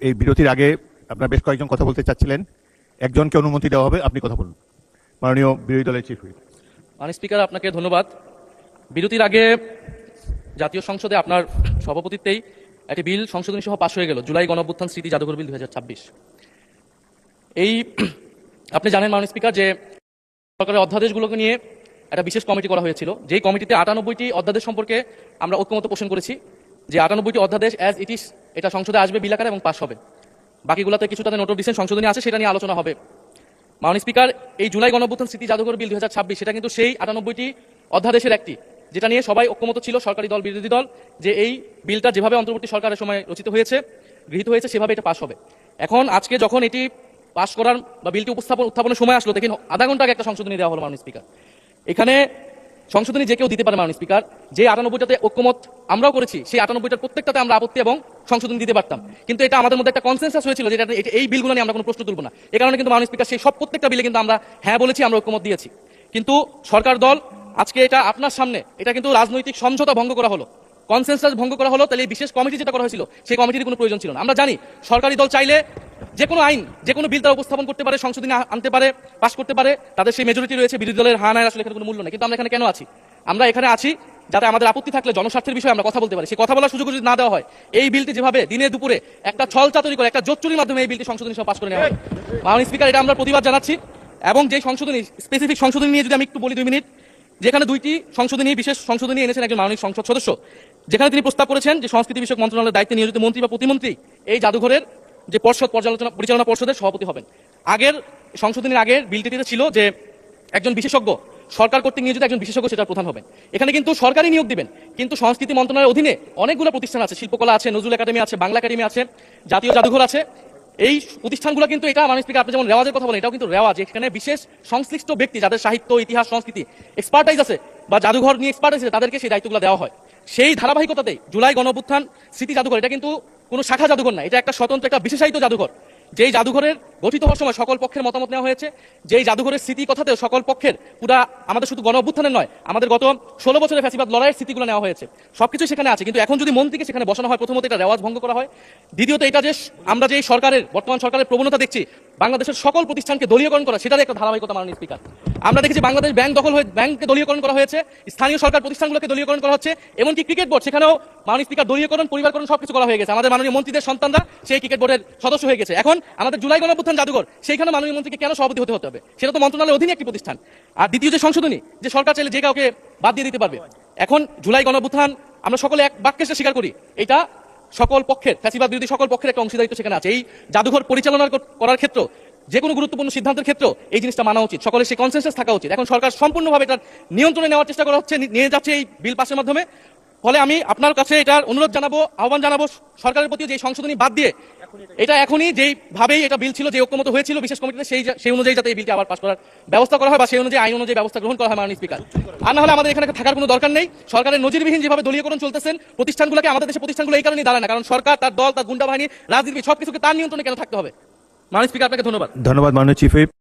এই বিরতির আগে আপনার বেশ কয়েকজন কথা বলতে চাচ্ছিলেন, একজনকে অনুমতি দেওয়া হবে, আপনি কথা বলুন। মাননীয় বিরোধী দলের চিফ হুইপ। মাননীয় স্পিকার, আপনাকে ধন্যবাদ। বিরতির আগে জাতীয় সংসদে আপনার সভাপতিত্বেই একটি বিল সংশোধনী সহ পাশ হয়ে গেল, জুলাই গণঅভ্যুত্থান স্মৃতি জাদুঘর বিল 2026। এই আপনি জানেন মাননীয় স্পিকার যে সরকারের অধ্যাদেশগুলোকে নিয়ে একটা বিশেষ কমিটি করা হয়েছিল, যেই কমিটিতে 98টি অধ্যাদেশ সম্পর্কে আমরা ঐক্যমত পোষণ করেছি যে 98টি অধ্যাদেশ অ্যাজ ইট ইজ এটা সংসদে আসবে বিল আকারে এবং পাশ হবে। বাকিগুলোতে কিছু তাদের নোট অফ ডিসেন্ট সংশোধনী আছে, সেটা নিয়ে আলোচনা হবে। মাননীয় স্পিকার, এই জুলাই গণঅভ্যুত্থান স্মৃতি জাদুঘর বিল 2026 সেটা কিন্তু সেই 98টি অধ্যাদেশের একটি, যেটা নিয়ে সবাই ঐক্যমত ছিল, সরকারি দল বিরোধী দল, যে এই বিলটা যেভাবে অন্তর্বর্তী সরকারের সময় রচিত হয়েছে, গৃহীত হয়েছে, সেভাবে এটা পাশ হবে। এখন আজকে যখন এটি পাশ করার বা বিলটি উত্থাপনের সময় আসলো, দেখেন আধা ঘন্টা আগে একটা সংশোধনী দেওয়া হলো মাননীয় স্পিকার। এখানে সংশোধনী যে কেউ দিতে পারে মাননীয় স্পিকার, যে 98টাতে ঐক্যমত আমরাও করেছি, সেই 98টার প্রত্যেকটাতে আমরা আপত্তি এবং সংশোধনী দিতে পারতাম, কিন্তু এটা আমাদের মধ্যে একটা কনসেনসাস হয়েছিল যে এই বিলগুলো নিয়ে আমরা কোনো প্রশ্ন তুলব না। এই কারণে কিন্তু মাননীয় স্পিকার সেই সব প্রত্যেকটা বিলে কিন্তু আমরা হ্যাঁ বলেছি, আমরা ঐক্যমত দিয়েছি। কিন্তু সরকার দল আজকে এটা আপনার সামনে, এটা কিন্তু রাজনৈতিক সমঝোতা ভঙ্গ করা হলো, কনসেনসাস ভঙ্গ করা হলো। তাহলে এই বিশেষ কমিটি যেটা করা হয়েছিল, সেই কমিটির কোনো প্রয়োজন ছিল না। আমরা জানি সরকারি দল চাইলে যে কোনো আইন, যে কোনো বিল তারা উপস্থাপন করতে পারে, সংশোধনী আনতে পারে, পাশ করতে পারে, তাদের সেই মেজরিটি রয়েছে। বিরোধী দলের হা নায়ের আসলে এখানে কোনো মূল্য নেই। কিন্তু আমরা এখানে কেন আছি? আমরা এখানে আছি যাতে আমাদের আপত্তি থাকলে জনস্বার্থের বিষয়ে আমরা কথা বলতে পারি। সেই কথা বলার সুযোগ যদি না দেওয়া হয়, এই বিলটি যেভাবে দিনে দুপুরে একটা ছল চাতুরি করে, একটা জোচ্চুরির মাধ্যমে এই বিলটি সংশোধনী সহ পাশ করে নেওয়া হয়, মাননীয় স্পিকার, এটা আমরা প্রতিবাদ জানাচ্ছি। এবং যে সংশোধনী, স্পেসিফিক সংশোধনী নিয়ে যদি আমি একটু বলি 2 মিনিট, যেখানে 2টি সংশোধনী, বিশেষ সংশোধনী এনেছেন একজন মাননীয় সংসদ সদস্য, যেখানে তিনি প্রস্তাব করেছেন যে সংস্কৃতি বিষয়ক মন্ত্রণালয়ের দায়িত্বে নিয়োজিত মন্ত্রী বা প্রতিমন্ত্রী এই জাদুঘরের যে পরিচালনা পর্ষদের সভাপতি হবেন। আগের সংশোধনীর আগের বিলটিতে ছিল যে একজন বিশেষজ্ঞ, সরকার কর্তৃক নিয়োজিত একজন বিশেষজ্ঞ সেটার প্রধান হবেন। এখানে কিন্তু সরকারই নিয়োগ দিবেন, কিন্তু সংস্কৃতি মন্ত্রণালয়ের অধীনে অনেকগুলো প্রতিষ্ঠান আছে, শিল্পকলা আছে, নজরুল একাডেমি আছে, বাংলা একাডেমি আছে, জাতীয় জাদুঘর আছে। এই প্রতিষ্ঠানগুলো কিন্তু, এটা মাননীয় স্পিকার আপনি যেমন রেওয়াজের কথা বলেন, এটাও কিন্তু রেওয়াজ, এখানে বিশেষ সংশ্লিষ্ট ব্যক্তি যাদের সাহিত্য, ইতিহাস, সংস্কৃতি এক্সপার্টাইজ আছে বা জাদুঘর নিয়ে এক্সপার্টাইজ আছে, তাদেরকে সেই দায়িত্বগুলো দেওয়া হয়। সেই ধারাবাহিকতাতেই জুলাই গণঅভ্যুত্থান স্মৃতি জাদুঘর, এটা কিন্তু কোনো শাখা জাদুঘর না, এটা একটা স্বতন্ত্র, একটা বিশেষায়িত জাদুঘর। যেই জাদুঘরের গঠিত হওয়ার সময় সকল পক্ষের মতামত নেওয়া হয়েছে, যেই জাদুঘরের স্মৃতি কথাতেও সকল পক্ষের, পুরা আমাদের শুধু গণঅভ্যুত্থানের নয়, আমাদের গত 16 বছরের ফ্যাসিবাদ লড়াইয়ের স্মৃতিগুলো নেওয়া হয়েছে, সবকিছু সেখানে আছে। কিন্তু এখন যদি মন্ত্রীকে সেখানে বসানো হয়, প্রথমত এটা রেওয়াজ ভঙ্গ করা হয়, দ্বিতীয়ত এটা যে আমরা যে সরকারের, বর্তমান সরকারের প্রবণতা দেখছি বাংলাদেশের সকল প্রতিষ্ঠানকে দলীয়করণ করা, সেটার একটা ধারাবাহিকতা মাননীয় স্পিকার। আমরা দেখেছি বাংলাদেশ ব্যাংক দখল হয়ে ব্যাংককে দলীয়করণ করা হয়েছে, স্থানীয় সরকার প্রতিষ্ঠানগুলোকে দলীয়করণ করা হচ্ছে, এমনকি ক্রিকেট বোর্ড, সেখানেও মাননীয় স্পিকার দলীয়করণ, পরিবারকরণ সবকিছু করা হয়ে গেছে। আমাদের মাননীয় মন্ত্রীদের সন্তানরা সেই ক্রিকেট বোর্ডের সদস্য হয়ে গেছে। এখন আমাদের জুলাই গণঅভ্যুত্থান জাদুঘর, সেইখানে মাননীয় মন্ত্রীকে কেন সভাপতি হতে হবে? সেটা তো মন্ত্রণালয়ের অধীনে একটি প্রতিষ্ঠান। আর দ্বিতীয় যে সংশোধনী, যে সরকার চাইলে যে কাউকে বাদ দিয়ে দিতে পারবে। এখন জুলাই গণঅভ্যুত্থান আমরা সকলে এক বাক্যে স্বীকার করি, এটা সকল পক্ষের, ফ্যাসিবাদ বিরোধী সকল পক্ষের একটা অংশীদারিত্ব সেখানে আছে। এই জাদুঘর পরিচালনা করার ক্ষেত্রে, যে কোনো গুরুত্বপূর্ণ সিদ্ধান্তের ক্ষেত্রে এই জিনিসটা মানা উচিত, সকলের সেই কনসেনসাস থাকা উচিত। এখন সরকার সম্পূর্ণভাবে এটার নিয়ন্ত্রণে নেওয়ার চেষ্টা করা হচ্ছে, নিয়ে যাচ্ছে এই বিল পাসের মাধ্যমে। ফলে আমি আপনার কাছে এটার অনুরোধ জানাবো, আহ্বান জানাবো সরকারের প্রতি, যে সংশোধনী বাদ দিয়ে এটা এখনই যেইভাবেই এটা বিল ছিল, যে ঐক্যমত হয়েছিল বিশেষ কমিটিতে, সেই অনুযায়ী যাতে এই বিলটি আবার পাস করার ব্যবস্থা করা হয়, বা সেই অনুযায়ী আইন অনুযায়ী ব্যবস্থা গ্রহণ করা হয় মাননীয় স্পিকার। আর না হলে আমাদের এখানে থাকার কোনো দরকার নেই। সরকারের নজিরবিহীন যেভাবে দলীয়করণ চলতেছেন প্রতিষ্ঠানগুলোকে, আমাদের দেশে প্রতিষ্ঠানগুলো এই কারণেই দাঁড়ায় না, কারণ সরকার, তার দল, তার গুন্ডা বাহিনী, রাজনীতি সবকিছুকে তার নিয়ন্ত্রণে কেন থাকতে হবে? মাননীয় স্পিকার, আপনাকে ধন্যবাদ। ধন্যবাদ মাননীয় চিফ হুইপ।